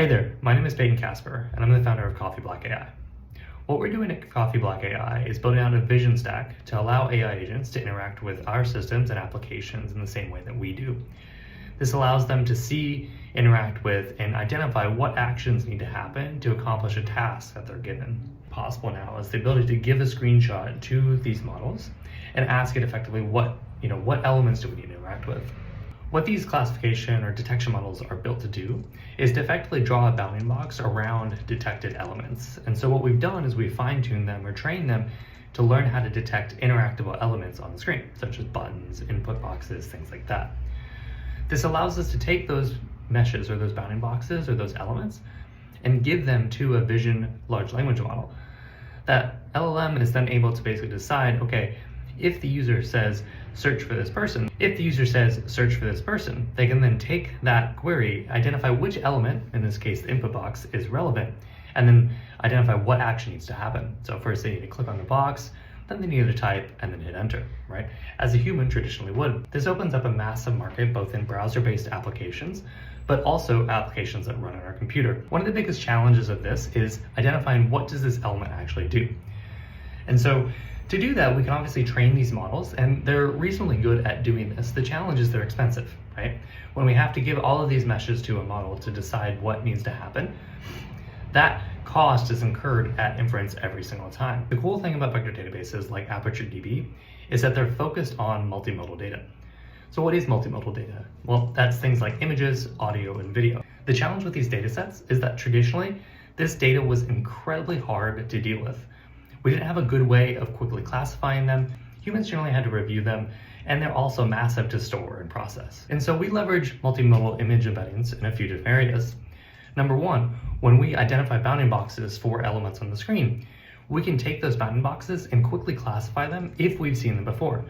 Hey there, my name is Peyton Casper, and I'm the founder of CoffeeBlack AI. What we're doing at CoffeeBlack AI is building out a vision stack to allow AI agents to interact with our systems and applications in the same way that we do. This allows them to see, interact with, and identify what actions need to happen to accomplish a task that they're given. Possible now is the ability to give a screenshot to these models and ask it effectively what elements do we need to interact with. What these classification or detection models are built to do is to effectively draw a bounding box around detected elements. And so what we've done is we've fine-tuned them or trained them to learn how to detect interactable elements on the screen, such as buttons, input boxes, things like that. This allows us to take those meshes or those bounding boxes or those elements and give them to a vision large language model. That LLM is then able to basically decide, okay, if the user says search for this person, they can then take that query, identify which element, in this case the input box, is relevant, and then identify what action needs to happen. So first they need to click on the box, then they need to type, and then hit enter, right? As a human traditionally would. This opens up a massive market both in browser-based applications, but also applications that run on our computer. One of the biggest challenges of this is identifying what does this element actually do. And so to do that, we can obviously train these models, and they're reasonably good at doing this. The challenge is they're expensive, right? When we have to give all of these meshes to a model to decide what needs to happen, that cost is incurred at inference every single time. The cool thing about vector databases like ApertureDB is that they're focused on multimodal data. So what is multimodal data? Well, that's things like images, audio, and video. The challenge with these data sets is that traditionally, this data was incredibly hard to deal with. We didn't have a good way of quickly classifying them. Humans generally had to review them, and they're also massive to store and process. And so we leverage multimodal image embeddings in a few different areas. Number one, when we identify bounding boxes for elements on the screen, we can take those bounding boxes and quickly classify them if we've seen them before.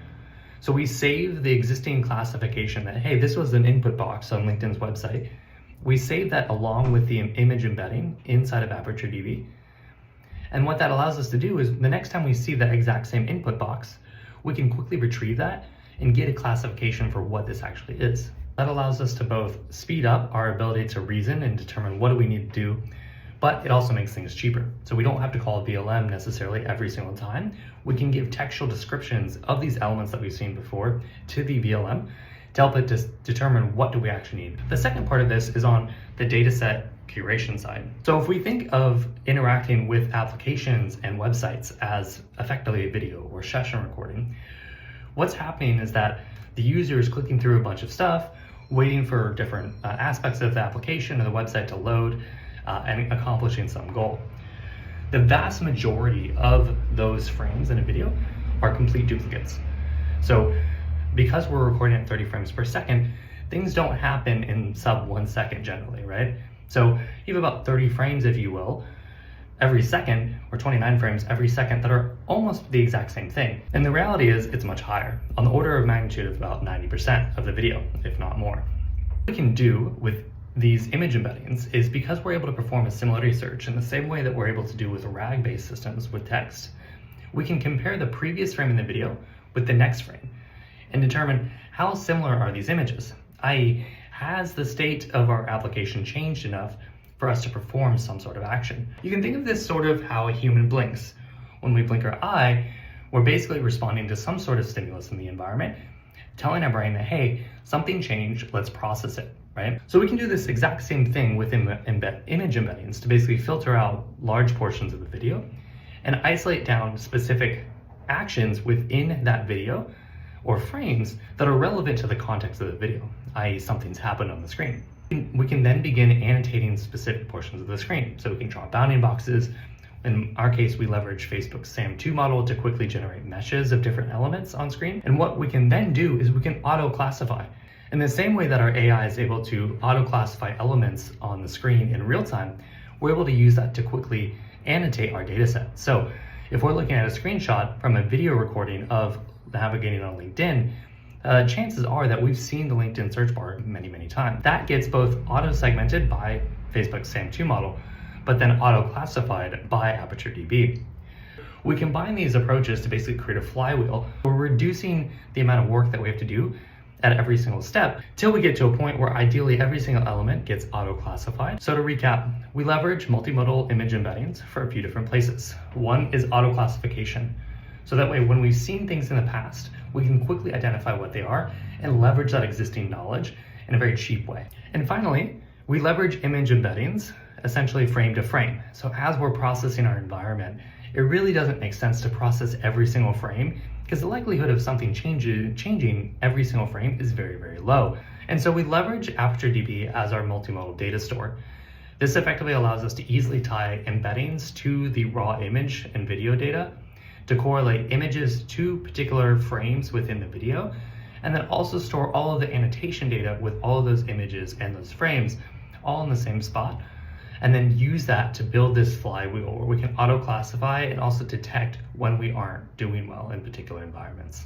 So we save the existing classification that, hey, this was an input box on LinkedIn's website. We save that along with the image embedding inside of ApertureDB. And what that allows us to do is the next time we see that exact same input box, we can quickly retrieve that and get a classification for what this actually is. That allows us to both speed up our ability to reason and determine what do we need to do, but it also makes things cheaper. So we don't have to call a VLM necessarily every single time. We can give textual descriptions of these elements that we've seen before to the VLM to help it to determine what do we actually need. The second part of this is on the dataset curation side. So if we think of interacting with applications and websites as effectively a video or session recording, what's happening is that the user is clicking through a bunch of stuff, waiting for different aspects of the application or the website to load and accomplishing some goal. The vast majority of those frames in a video are complete duplicates. So because we're recording at 30 frames per second, things don't happen in sub 1 second generally, right? So you have about 30 frames, if you will, every second, or 29 frames every second that are almost the exact same thing. And the reality is it's much higher, on the order of magnitude of about 90% of the video, if not more. What we can do with these image embeddings is because we're able to perform a similarity search in the same way that we're able to do with RAG-based systems with text, we can compare the previous frame in the video with the next frame and determine how similar are these images, i.e., has the state of our application changed enough for us to perform some sort of action? You can think of this sort of how a human blinks. When we blink our eye, we're basically responding to some sort of stimulus in the environment, telling our brain that, hey, something changed, let's process it, right? So we can do this exact same thing with image embeddings to basically filter out large portions of the video and isolate down specific actions within that video or frames that are relevant to the context of the video, i.e. something's happened on the screen. We can then begin annotating specific portions of the screen. So we can draw bounding boxes. In our case, we leverage Facebook's SAM2 model to quickly generate meshes of different elements on screen. And what we can then do is we can auto-classify. In the same way that our AI is able to auto-classify elements on the screen in real time, we're able to use that to quickly annotate our data set. So if we're looking at a screenshot from a video recording of navigating on LinkedIn, chances are that we've seen the LinkedIn search bar many, many times. That gets both auto-segmented by Facebook's SAM2 model, but then auto-classified by ApertureDB. We combine these approaches to basically create a flywheel. We're reducing the amount of work that we have to do at every single step till we get to a point where ideally every single element gets auto-classified. So to recap, we leverage multimodal image embeddings for a few different places. One is auto-classification. So that way, when we've seen things in the past, we can quickly identify what they are and leverage that existing knowledge in a very cheap way. And finally, we leverage image embeddings, essentially frame to frame. So as we're processing our environment, it really doesn't make sense to process every single frame because the likelihood of something changing every single frame is very, very low. And so we leverage ApertureDB as our multimodal data store. This effectively allows us to easily tie embeddings to the raw image and video data to correlate images to particular frames within the video, and then also store all of the annotation data with all of those images and those frames all in the same spot, and then use that to build this flywheel where we can auto-classify and also detect when we aren't doing well in particular environments.